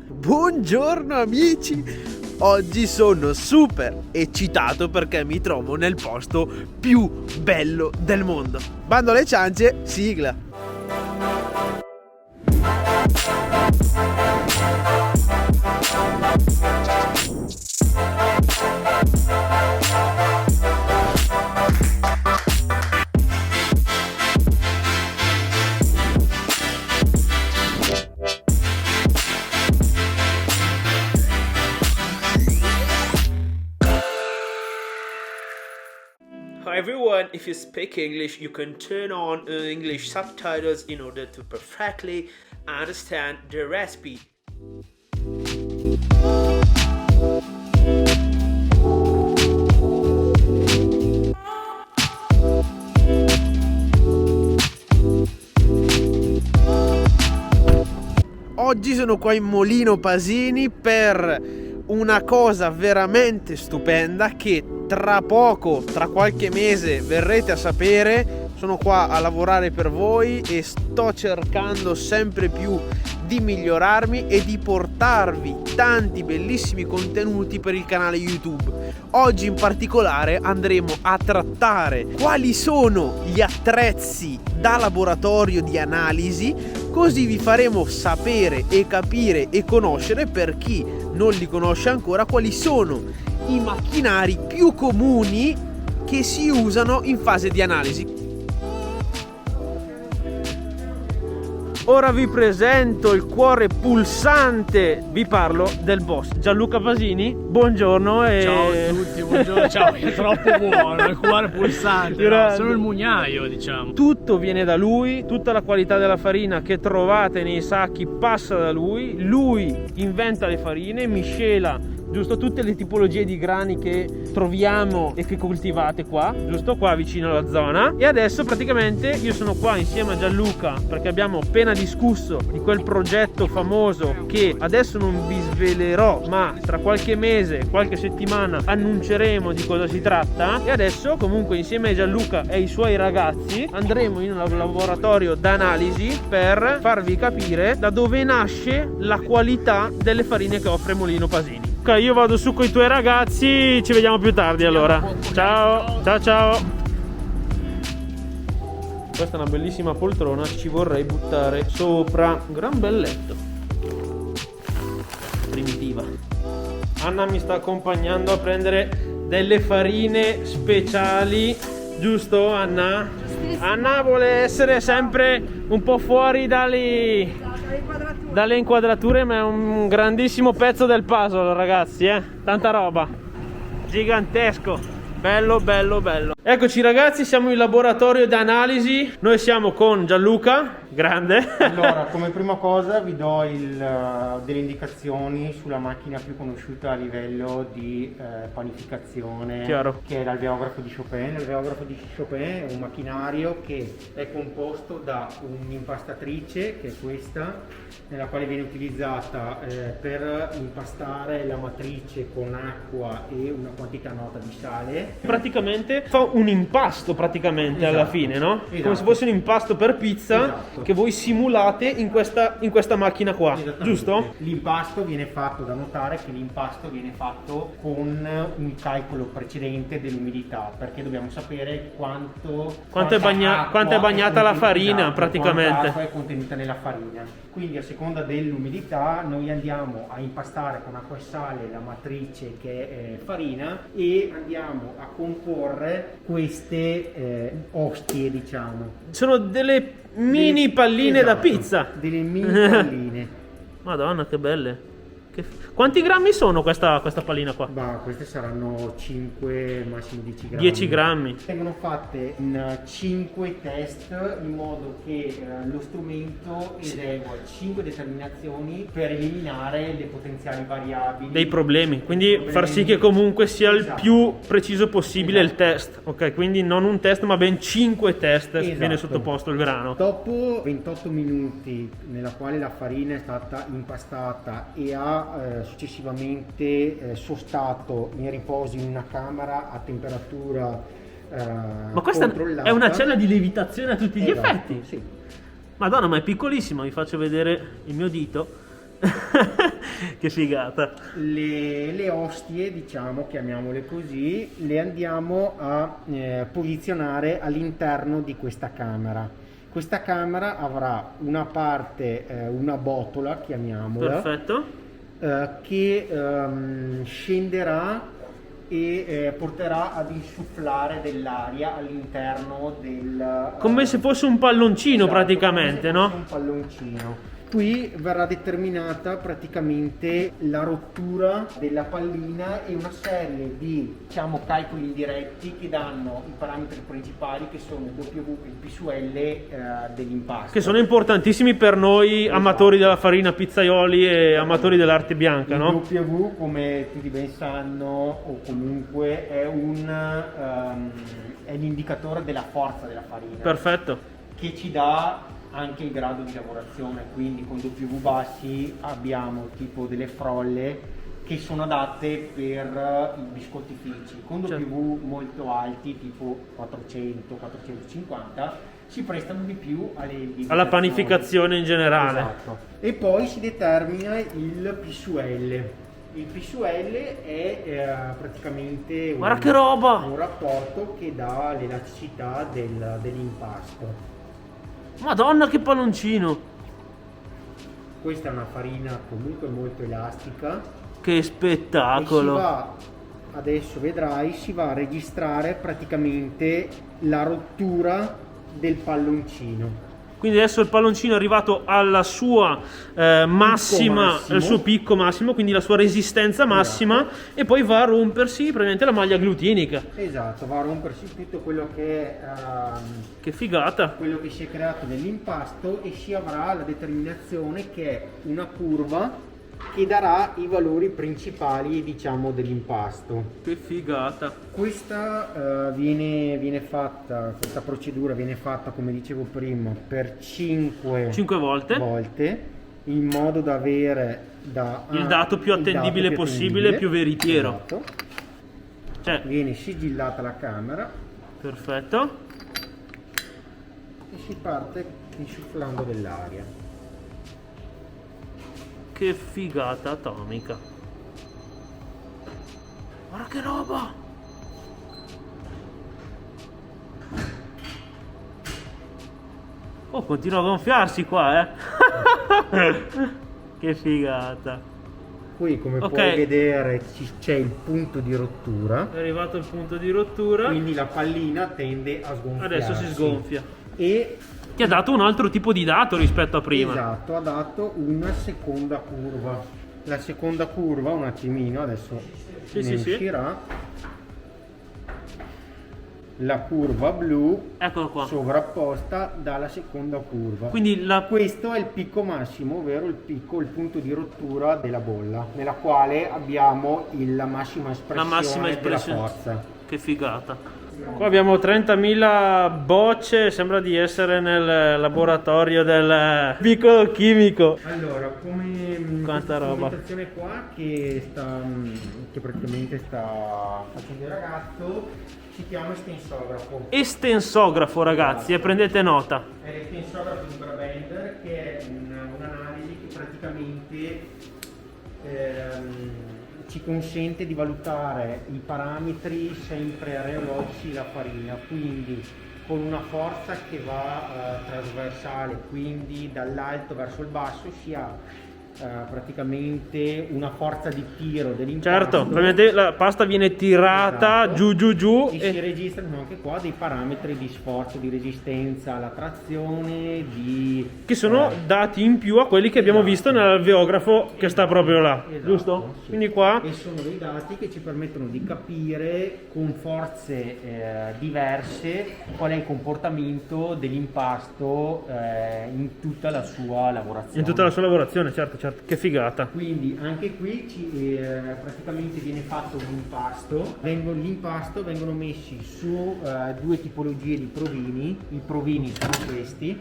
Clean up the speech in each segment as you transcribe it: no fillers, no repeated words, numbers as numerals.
Buongiorno amici! Oggi sono super eccitato perché mi trovo nel posto più bello del mondo. Bando alle ciance, sigla! Hi everyone, if you speak English, you can turn on English subtitles in order to perfectly understand the recipe. Oggi sono qua in Molino Pasini per una cosa veramente stupenda che tra poco, tra qualche mese verrete a sapere. Sono qua a lavorare per voi e sto cercando sempre più di migliorarmi e di portarvi tanti bellissimi contenuti per il canale YouTube. Oggi in particolare andremo a trattare quali sono gli attrezzi da laboratorio di analisi, così vi faremo sapere e capire e conoscere, per chi non li conosce ancora, quali sono i macchinari più comuni che si usano in fase di analisi. Ora vi presento il cuore pulsante, vi parlo del boss Gianluca Pasini. Buongiorno e... Ciao a tutti, buongiorno, ciao, è troppo buono, il cuore pulsante, no? Sono il mugnaio, diciamo. Tutto viene da lui, tutta la qualità della farina che trovate nei sacchi passa da lui inventa le farine, miscela, giusto, tutte le tipologie di grani che troviamo e che coltivate qua, giusto, qua vicino alla zona. E adesso praticamente io sono qua insieme a Gianluca perché abbiamo appena discusso di quel progetto famoso che adesso non vi svelerò, ma tra qualche mese, qualche settimana annunceremo di cosa si tratta. E adesso comunque insieme a Gianluca e ai suoi ragazzi andremo in un laboratorio d'analisi per farvi capire da dove nasce la qualità delle farine che offre Molino Pasini. Ok, io vado su con i tuoi ragazzi, ci vediamo più tardi allora. Ciao, ciao, ciao. Questa è una bellissima poltrona, ci vorrei buttare sopra. Un gran bel letto. Primitiva. Anna mi sta accompagnando a prendere delle farine speciali, giusto Anna? Anna vuole essere sempre un po' fuori dalle inquadrature, ma è un grandissimo pezzo del puzzle, ragazzi, tanta roba, gigantesco, bello bello bello. Eccoci ragazzi, siamo in laboratorio di analisi, noi siamo con Gianluca, grande. Allora, come prima cosa vi do delle indicazioni sulla macchina più conosciuta a livello di panificazione. Chiaro. Che è l'alveografo di Chopin. L'alveografo di Chopin è un macchinario che è composto da un'impastatrice, che è questa, nella quale viene utilizzata per impastare la matrice con acqua e una quantità nota di sale. Praticamente fa un impasto praticamente, Esatto. alla fine, no? Esatto. Come se fosse un impasto per pizza, Esatto. che voi simulate in questa macchina qua, giusto? L'impasto viene fatto, da notare che l'impasto viene fatto con un calcolo precedente dell'umidità, perché dobbiamo sapere quanto è bagnata la farina, esatto, praticamente. quanta acqua è contenuta nella farina. Quindi a seconda dell'umidità noi andiamo a impastare con acqua e sale la matrice che è farina e andiamo a comporre queste ostie, diciamo. Sono delle mini palline da Esatto, pizza. delle mini palline. Madonna, che belle. Quanti grammi sono questa pallina qua? Bah, queste saranno 5, massimo 10 grammi. 10 grammi. Vengono fatte in 5 test in modo che lo strumento esegua 5 determinazioni per eliminare le potenziali variabili Dei problemi, quindi far sì che comunque sia il Esatto. più preciso possibile il Esatto. test. Ok, quindi non un test ma ben 5 test Esatto. viene sottoposto il grano. Dopo 28 minuti nella quale la farina è stata impastata e ha successivamente sostato in riposo in una camera a temperatura Ma questa controllata. è una cella di lievitazione a tutti gli Esatto, effetti? sì. Madonna, ma è piccolissima, vi faccio vedere il mio dito. Che figata. Le ostie, diciamo, chiamiamole così, le andiamo a posizionare all'interno di questa camera. Questa camera avrà una parte, una botola, chiamiamola, Perfetto. che scenderà e porterà ad insufflare dell'aria all'interno del... Come se fosse un palloncino, esatto, praticamente, come se no? fosse un palloncino. Qui verrà determinata praticamente la rottura della pallina e una serie di, diciamo, calcoli indiretti che danno i parametri principali, che sono il W e il P su L dell'impasto. Che sono importantissimi per noi amatori della farina, pizzaioli e amatori dell'arte bianca, no? Il W, come tutti ben sanno, o comunque è è l'indicatore della forza della farina. Perfetto. Che ci dà anche il grado di lavorazione, quindi con W bassi abbiamo tipo delle frolle che sono adatte per i biscottifici, con W molto alti, tipo 400-450, si prestano di più alla panificazione in generale. Esatto. E poi si determina il P su L. Il P su L è praticamente Guarda che roba! un rapporto che dà l'elasticità dell'impasto. Madonna, che palloncino! Questa è una farina comunque molto elastica. Che E si spettacolo! va, adesso vedrai, si va a registrare praticamente la rottura del palloncino. Quindi adesso il palloncino è arrivato alla sua massima, massimo. al suo picco massimo, quindi la sua resistenza massima, e poi va a rompersi praticamente la maglia glutinica. Esatto, va a rompersi tutto quello che è Che figata! quello che si è creato nell'impasto, e si avrà la determinazione che è una curva che darà i valori principali, diciamo, dell'impasto. Che figata! Questa viene fatta, questa procedura viene fatta, come dicevo prima, per 5 volte, in modo da avere il dato più attendibile possibile, più veritiero. Esatto. Cioè, Viene sigillata la camera perfetto. e si parte insufflando dell'aria. Che figata atomica! Guarda che roba! Oh, continua a gonfiarsi qua, Che figata! Qui, come Ok. puoi vedere, c'è il punto di rottura, È arrivato il punto di rottura. quindi la pallina tende a sgonfiarsi. Adesso si sgonfia. E Ti ha dato un altro tipo di dato rispetto a prima. esatto, ha dato una seconda curva. La seconda curva, un attimino, adesso Sì, ne sì, sì. uscirà. La curva blu Eccolo qua. sovrapposta dalla seconda curva. Quindi Questo è il picco massimo, ovvero il punto di rottura della bolla, nella quale abbiamo la massima espressione della forza. Che figata. Qua abbiamo 30.000 bocce, sembra di essere nel laboratorio del piccolo chimico. Allora, come Quanta roba. strumentazione qua che praticamente sta facendo il ragazzo, si chiama estensografo. Estensografo, ragazzi, e prendete nota. È l'estensografo di Brabender, che è un'analisi che praticamente ci consente di valutare i parametri sempre areologici della farina, quindi con una forza che va trasversale, quindi dall'alto verso il basso si ha praticamente una forza di tiro dell'impasto. Certo, ovviamente la pasta viene tirata Esatto. giù E si registrano anche qua dei parametri di sforzo, di resistenza alla trazione, che sono dati in più a quelli che abbiamo Esatto. visto nell'alveografo che sta proprio là, Esatto, giusto? sì. Quindi qua E sono dei dati che ci permettono di capire con forze diverse qual è il comportamento dell'impasto in tutta la sua lavorazione. in tutta la sua lavorazione, certo, che figata. Quindi anche qui praticamente viene fatto un impasto. L'impasto vengono messi su due tipologie di provini. I provini sono questi.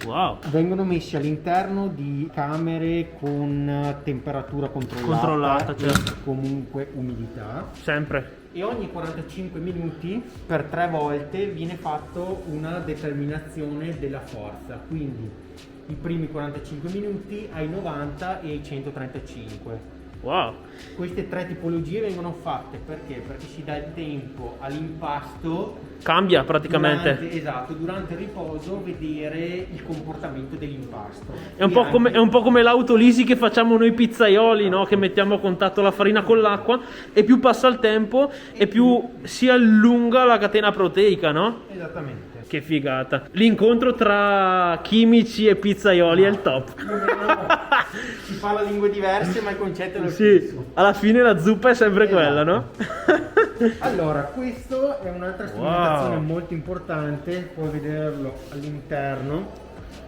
Wow. Vengono messi all'interno di camere con temperatura controllata, certo. e comunque umidità. Sempre. E ogni 45 minuti per 3 volte viene fatto una determinazione della forza. Quindi i primi 45 minuti, ai 90 e ai 135. Wow. Queste 3 tipologie vengono fatte perché? Perché si dà il tempo all'impasto, Cambia praticamente. durante il riposo vedere il comportamento dell'impasto. È un po' come l'autolisi che facciamo noi pizzaioli, no? Che mettiamo a contatto la farina con l'acqua e più passa il tempo e più si allunga la catena proteica, no? Esattamente. Che figata. L'incontro tra chimici e pizzaioli è il top. Si parla lingue diverse ma il concetto è lo Sì, stesso. alla fine la zuppa è sempre quella, no? Allora, questo è un'altra strumentazione molto importante, puoi vederlo all'interno.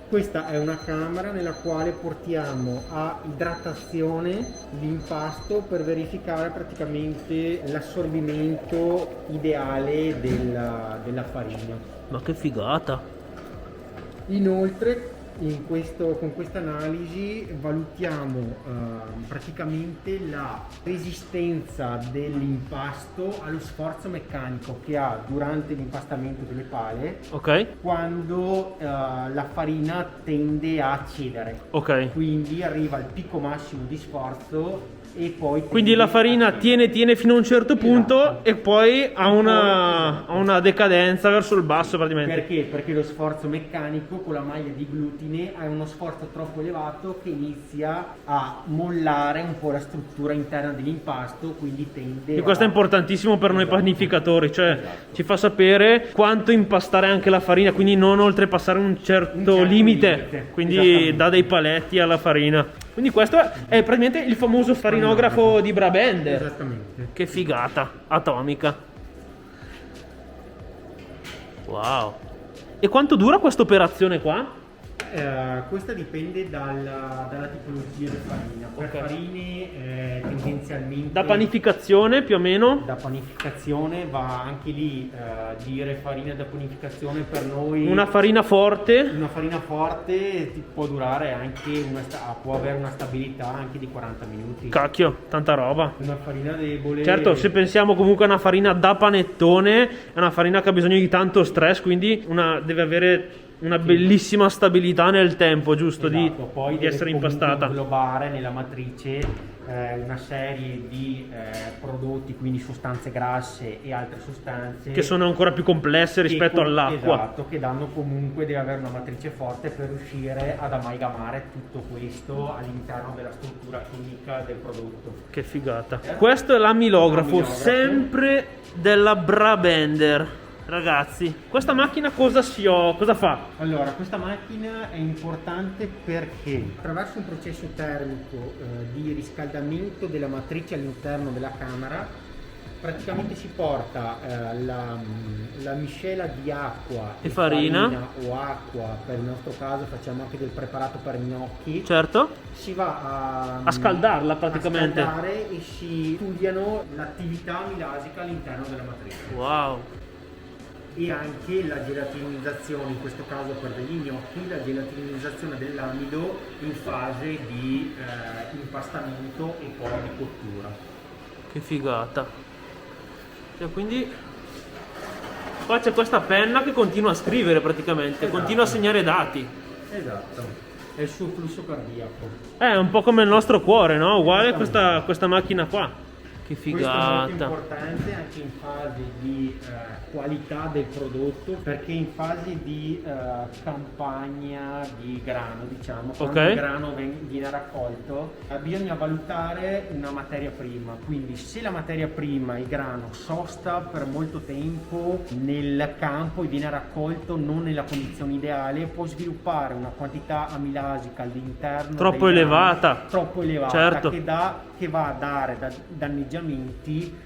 Questa è una camera nella quale portiamo a idratazione l'impasto per verificare praticamente l'assorbimento ideale della farina. Ma che figata. Inoltre con questa analisi valutiamo praticamente la resistenza dell'impasto allo sforzo meccanico che ha durante l'impastamento delle pale, Ok, quando la farina tende a cedere. ok. Quindi arriva al picco massimo di sforzo e poi Quindi la farina tiene fino a un certo punto e poi ha una decadenza verso il basso praticamente. Perché? Perché lo sforzo meccanico con la maglia di glutine ha uno sforzo troppo elevato che inizia a mollare un po' la struttura interna dell'impasto, quindi tende E questo è importantissimo per noi panificatori, cioè ci fa sapere quanto impastare anche la farina, quindi non oltrepassare un certo limite, quindi Esattamente. dà dei paletti alla farina. Quindi questo è praticamente il famoso farinografo di Brabender. Esattamente. Che figata, atomica. Wow. E quanto dura questa operazione qua? Questa dipende dalla tipologia di farina. Per Ok. farine tendenzialmente Da panificazione più o meno? da panificazione va anche lì dire farina da panificazione per noi. Una farina forte? Una farina forte può durare anche può avere una stabilità anche di 40 minuti. Cacchio, tanta roba. Una farina debole. Certo, se pensiamo comunque a una farina da panettone, è una farina che ha bisogno di tanto stress, quindi deve avere una bellissima stabilità nel tempo, giusto? Esatto, poi di deve essere comunque impastata. inglobare nella matrice una serie di prodotti, quindi sostanze grasse e altre sostanze Che sono ancora più complesse rispetto all'acqua. Esatto, che danno comunque, deve avere una matrice forte per riuscire ad amalgamare tutto questo all'interno della struttura chimica del prodotto. Che figata. Questo è l'amilografo, L'amilografo. sempre della Brabender. Ragazzi, questa macchina cosa fa? Allora, questa macchina è importante perché attraverso un processo termico di riscaldamento della matrice all'interno della camera, praticamente si porta la miscela di acqua E farina. o acqua, per il nostro caso facciamo anche del preparato per gnocchi, Certo. si va A scaldarla praticamente. a scaldare e si studiano l'attività amilasica all'interno della matrice. Wow. E anche la gelatinizzazione, in questo caso per degli gnocchi, la gelatinizzazione dell'amido in fase di impastamento e poi di cottura. Che figata. Cioè, quindi qua c'è questa penna che continua a scrivere praticamente, Esatto. continua a segnare dati. Esatto, è il suo flusso cardiaco. È un po' come il nostro cuore, no? Uguale a questa macchina qua. Che Questo è molto figata. importante anche in fase di qualità del prodotto, perché in fase di campagna di grano, diciamo, quando Ok. il grano viene raccolto, bisogna valutare una materia prima. Quindi se la materia prima, il grano, sosta per molto tempo nel campo e viene raccolto non nella condizione ideale, può sviluppare una quantità amilasica all'interno Troppo del grano elevata. troppo elevata, Certo. che va a dare danneggiamenti,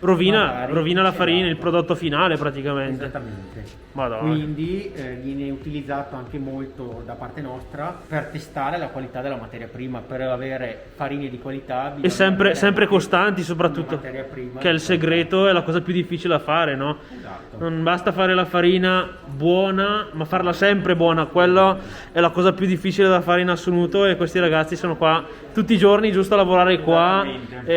Rovina magari. la farina, il Esatto. prodotto finale praticamente. Esattamente. Madonna. Quindi viene utilizzato anche molto da parte nostra per testare la qualità della materia prima, per avere farine di qualità E bisogna sempre avere anche costanti una soprattutto, materia prima che è il di segreto, è la cosa più difficile da fare, no? Esatto. Non basta fare la farina buona, ma farla sempre buona, quella è la cosa più difficile da fare in assoluto e questi ragazzi sono qua tutti i giorni giusto a lavorare qua Esattamente.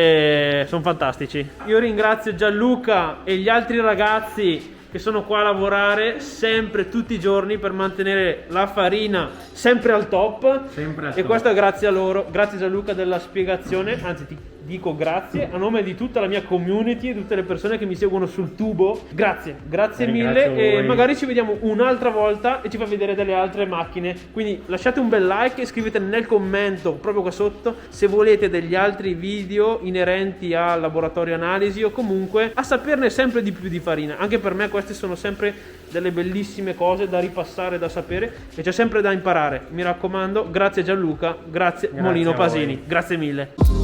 e sono fantastici. Io ringrazio Gianluca e gli altri ragazzi che sono qua a lavorare sempre, tutti i giorni, per mantenere la farina sempre al top. Sempre al E top. questo è grazie a loro. Grazie Gianluca della spiegazione, anzi ti dico grazie a nome di tutta la mia community e tutte le persone che mi seguono sul tubo. Grazie mille, Ringrazio e voi. magari ci vediamo un'altra volta e ci fa vedere delle altre macchine. Quindi lasciate un bel like e scrivete nel commento proprio qua sotto se volete degli altri video inerenti al laboratorio analisi o comunque a saperne sempre di più di farina. Anche per me queste sono sempre delle bellissime cose da ripassare, da sapere, e c'è sempre da imparare. Mi raccomando, grazie Gianluca, grazie Molino a voi. Pasini, grazie mille.